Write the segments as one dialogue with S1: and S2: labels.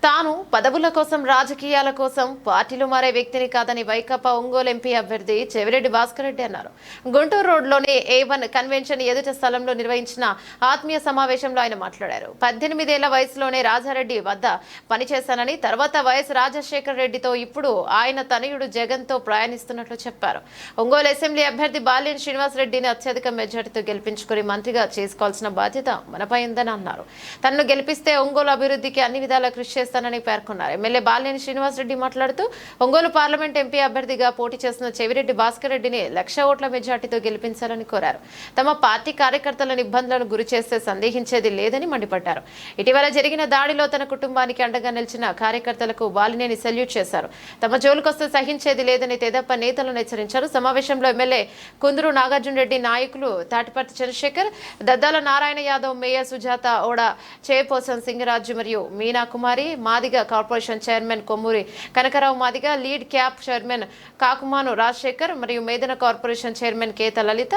S1: తాను పదవుల కోసం రాజకీయాల కోసం పార్టీలు మారే వ్యక్తిని కాదని వైకాపా ఒంగోలు ఎంపీ అభ్యర్థి చెవిరెడ్డి భాస్కర్ రెడ్డి అన్నారు. గుంటూరు రోడ్లోని A1 కన్వెన్షన్ ఎదుట స్థలంలో నిర్వహించిన ఆత్మీయ సమావేశంలో ఆయన మాట్లాడారు. 18 ఏళ్ల వయసులోనే రాజారెడ్డి వద్ద పనిచేశానని, తర్వాత వైఎస్ రాజశేఖర రెడ్డితో ఇప్పుడు ఆయన తనయుడు జగన్ తో ప్రయాణిస్తున్నట్లు చెప్పారు. ఒంగోలు అసెంబ్లీ అభ్యర్థి బాలినేని శ్రీనివాసరెడ్డిని అత్యధిక మెజార్టీతో గెలిపించుకుని మంత్రిగా చేసుకోవాల్సిన బాధ్యత మనపై ఉందని అన్నారు. తనను గెలిపిస్తే ఒంగోలు అభివృద్ధికి అన్ని విధాలా కృషి చేస్తానని పేర్కొన్నారు. ఎమ్మెల్యే బాలినేని శ్రీనివాసరెడ్డి మాట్లాడుతూ ఒంగోలు పార్లమెంట్ ఎంపీ అభ్యర్థిగా పోటీ చేస్తున్న చెవిరెడ్డి భాస్కర్ రెడ్డిని 1,00,000 ఓట్ల మెజార్టీతో గెలిపించాలని కోరారు. తమ పార్టీ కార్యకర్తలను ఇబ్బందులను గురి చేస్తే సందేహించేది లేదని మండిపడ్డారు. ఇటీవల జరిగిన దాడిలో తన కుటుంబానికి అండగా నిలిచిన కార్యకర్తలకు బాలినేని సెల్యూట్ చేశారు. తమ జోలుకొస్తే సహించేది లేదని తెదేపా నేతలను హెచ్చరించారు. సమావేశంలో ఎమ్మెల్యే కుందూరు నాగార్జున రెడ్డి, నాయకులు తాటిపర్తి చంద్రశేఖర్, దద్దాల నారాయణ యాదవ్, మేయర్ సుజాత, ఓడా చైర్పర్సన్ సింగరాజు మరియు Meena Kumari, Madiga corporation chairman Kommuri Kanakarao Madiga, LIDCAP chairman Kakumanu Rajasekhar మరియు Medara corporation chairman Ketha Lalitha,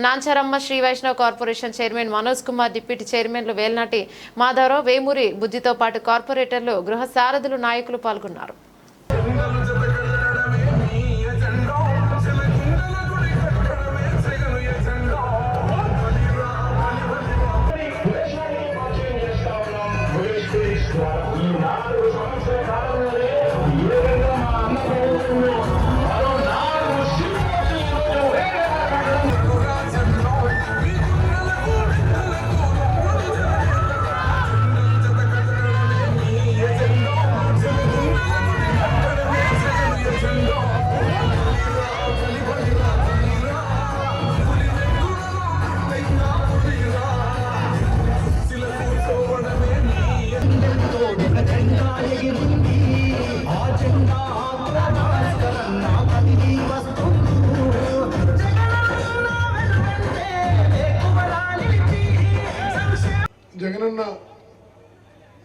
S1: Nancharamma, Sri Vaishnav corporation chairman Manoj Kumar, deputy చైర్మన్లు వేల్నాటి మాధవరావు, వేమూరి బుద్ధితో పాటు కార్పొరేటర్లు, గృహ సారథులు, నాయకులు పాల్గొన్నారు.
S2: జగనన్న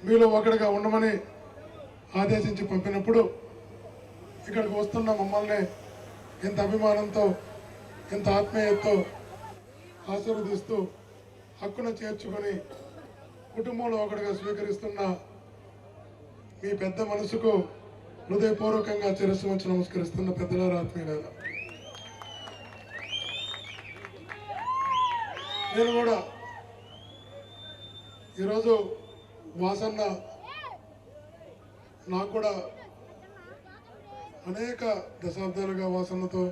S2: మీలో ఒకటిగా ఉండమని ఆదేశించి పంపినప్పుడు ఇక్కడికి వస్తున్న మమ్మల్ని ఎంత అభిమానంతో, ఎంత ఆత్మీయతతో ఆశీర్వదిస్తూ హక్కును చేర్చుకొని కుటుంబంలో ఒకటిగా స్వీకరిస్తున్న మీ పెద్ద మనసుకు హృదయపూర్వకంగా శిరస్సు వంచి నమస్కరిస్తున్న పెద్దలారా, ఆత్మీయులారా, నేను కూడా ఈరోజు వాసన్న నాకు కూడా అనేక దశాబ్దాలుగా వాసన్నతో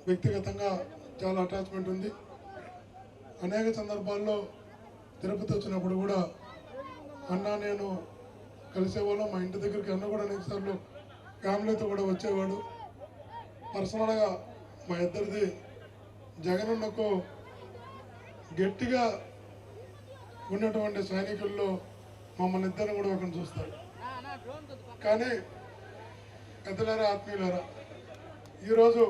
S2: వ్యక్తిగతంగా చాలా అటాచ్మెంట్ ఉంది. అనేక సందర్భాల్లో తిరుపతి వచ్చినప్పుడు కూడా అన్న నేను కలిసేవాళ్ళం. మా ఇంటి దగ్గరికి అన్న కూడా అనేకసార్లు ఫ్యామిలీతో కూడా వచ్చేవాడు. పర్సనల్గా మా ఇద్దరిది జగనన్నకు గట్టిగా ఉన్నటువంటి సైనికుల్లో మమ్మల్ని ఇద్దరిని కూడా ఒకరిని చూస్తారు. కానీ పెద్దలారా, ఆత్మీయులారా, ఈరోజు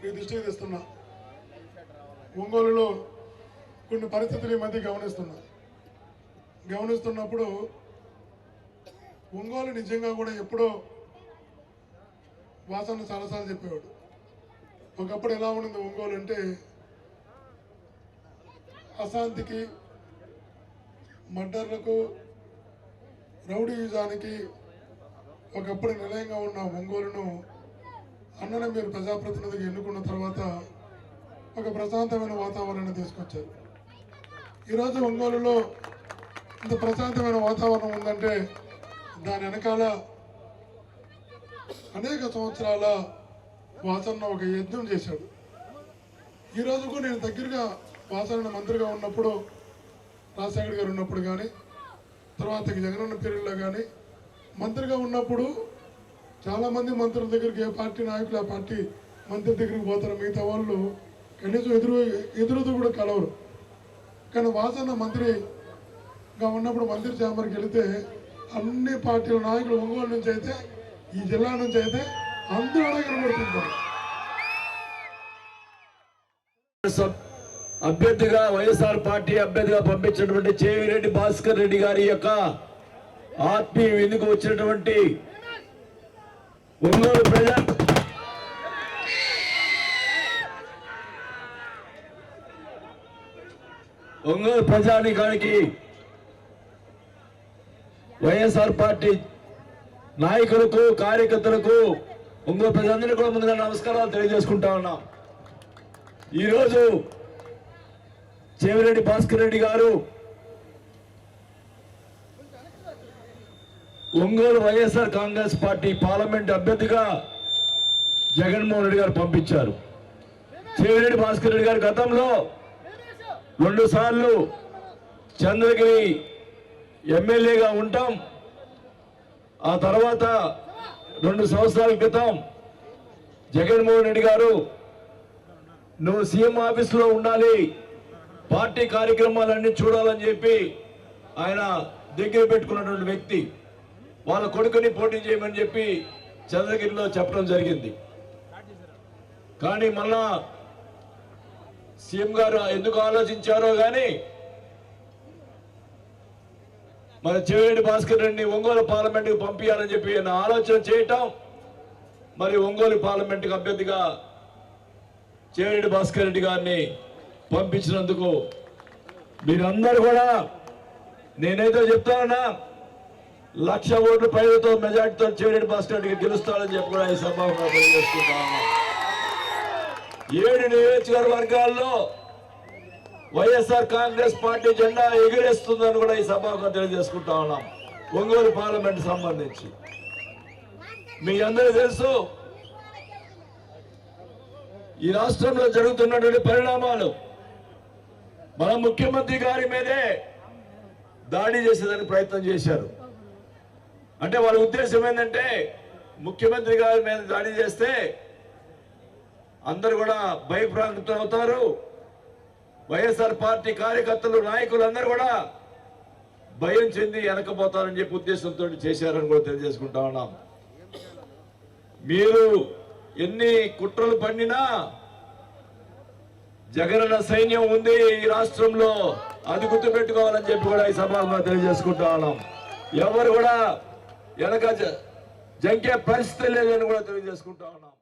S2: మీ దృష్టికి తెస్తున్నా, ఒంగోలులో కొన్ని పరిస్థితులు ఈ మధ్య గమనిస్తున్నప్పుడు ఒంగోలు నిజంగా కూడా ఎప్పుడో వాసన చాలాసార్లు చెప్పేవాడు. ఒకప్పుడు ఎలా ఉండింది ఒంగోలు అంటే అశాంతికి, మర్డర్లకు, రౌడీయుజానికి ఒకప్పుడు నిలయంగా ఉన్న ఒంగోలును అన్ననే మీరు ప్రజాప్రతినిధిగా ఎన్నుకున్న తర్వాత ఒక ప్రశాంతమైన వాతావరణాన్ని తీసుకొచ్చారు. ఈరోజు ఒంగోలులో ఇంత ప్రశాంతమైన వాతావరణం ఉందంటే దాని వెనకాల అనేక సంవత్సరాల వాసన్న ఒక యజ్ఞం చేశాడు. ఈరోజుకు నేను దగ్గరగా వాసన్న మంత్రిగా ఉన్నప్పుడు, రాజశేఖర్ గారు ఉన్నప్పుడు కానీ, తర్వాత జగనన్న పీరియడ్లో కానీ మంత్రిగా ఉన్నప్పుడు చాలామంది మంత్రుల దగ్గరికి ఏ పార్టీ నాయకులు ఆ పార్టీ మంత్రి దగ్గరికి పోతారు. మిగతా వాళ్ళు కనీసం ఎదురుతో కూడా కలవరు. కానీ వాసన్న మంత్రిగా ఉన్నప్పుడు మంత్రి ఛాంబర్కి వెళితే అన్ని పార్టీల నాయకులు ఒంగోలు నుంచి అయితే, ఈ జిల్లా నుంచి అయితే అందరూ కనబడుతుంటారు.
S3: అభ్యర్థిగా వైఎస్ఆర్ పార్టీ అభ్యర్థిగా పంపించినటువంటి చెవిరెడ్డి భాస్కర్ రెడ్డి గారి యొక్క ఆత్మీయ విందుకు వచ్చినటువంటి ఒంగోలు ప్రజానీకానికి వైఎస్ఆర్ పార్టీ నాయకులకు కార్యకర్తలకు ఇంకో ప్రజలందరికీ కూడా ముందుగా నమస్కారాలు తెలియజేసుకుంటా ఉన్నాం. ఈరోజు చెవిరెడ్డి భాస్కర్ రెడ్డి గారు ఒంగోలు వైఎస్ఆర్ కాంగ్రెస్ పార్టీ పార్లమెంట్ అభ్యర్థిగా జగన్మోహన్ రెడ్డి గారు పంపించారు. చెవిరెడ్డి భాస్కర్ రెడ్డి గారు గతంలో 2 సార్లు చంద్రగిరి ఎమ్మెల్యేగా ఉంటాం. ఆ తర్వాత 2 సంవత్సరాల క్రితం జగన్మోహన్ రెడ్డి గారు నువ్వు సీఎం ఆఫీసులో ఉండాలి, పార్టీ కార్యక్రమాలన్నీ చూడాలని చెప్పి ఆయన దగ్గర పెట్టుకున్నటువంటి వ్యక్తి. వాళ్ళ కొడుకుని పోటీ చేయమని చెప్పి చంద్రగిరిలో చెప్పడం జరిగింది. కానీ మళ్ళా సీఎం గారు ఎందుకు ఆలోచించారో కానీ మన చెవిరెడ్డి భాస్కర్ రెడ్డిని ఒంగోలు పార్లమెంటుకు పంపించాలని చెప్పి ఆయన ఆలోచన చేయటం, మరి ఒంగోలు పార్లమెంటుకు అభ్యర్థిగా చెవిరెడ్డి భాస్కర్ రెడ్డి గారిని పంపించినందుకు మీరందరూ కూడా నేనైతే చెప్తానన్నా 1,00,000 ఓట్ల పైలతో మెజార్టీతో చెవిరెడ్డి భాస్కర్ రెడ్డికి గెలుస్తాడని చెప్పి కూడా ఈ సభలో తెలియజేస్తున్నాను. 7 నియోజకవర్గాల్లో వైఎస్ఆర్ కాంగ్రెస్ పార్టీ జెండా ఎగిరేస్తుందని కూడా ఈ సభలో తెలియజేసుకుంటా ఉన్నాం. ఒంగోలు పార్లమెంట్ సంబంధించి మీ అందరూ తెలుసు ఈ రాష్ట్రంలో జరుగుతున్నటువంటి పరిణామాలు. మన ముఖ్యమంత్రి గారి మీదే దాడి చేసేదానికి ప్రయత్నం చేశారు. అంటే వాళ్ళ ఉద్దేశం ఏంటంటే ముఖ్యమంత్రి గారి మీద దాడి చేస్తే అందరూ కూడా భయభ్రాంతులు అవుతారు, వైఎస్ఆర్ పార్టీ కార్యకర్తలు నాయకులు అందరూ కూడా భయం చెంది వెనకపోతారని చెప్పి ఉద్దేశంతో చేశారని కూడా తెలియజేసుకుంటా ఉన్నాం. మీరు ఎన్ని కుట్రలు పన్నినా జగనన్న సైన్యం ఉంది ఈ రాష్ట్రంలో, అది గుర్తుపెట్టుకోవాలని చెప్పి కూడా ఈ సభలో తెలియజేసుకుంటా ఉన్నాం. ఎవరు కూడా వెనక జంకే పరిస్థితి లేదని కూడా తెలియజేసుకుంటా ఉన్నాం.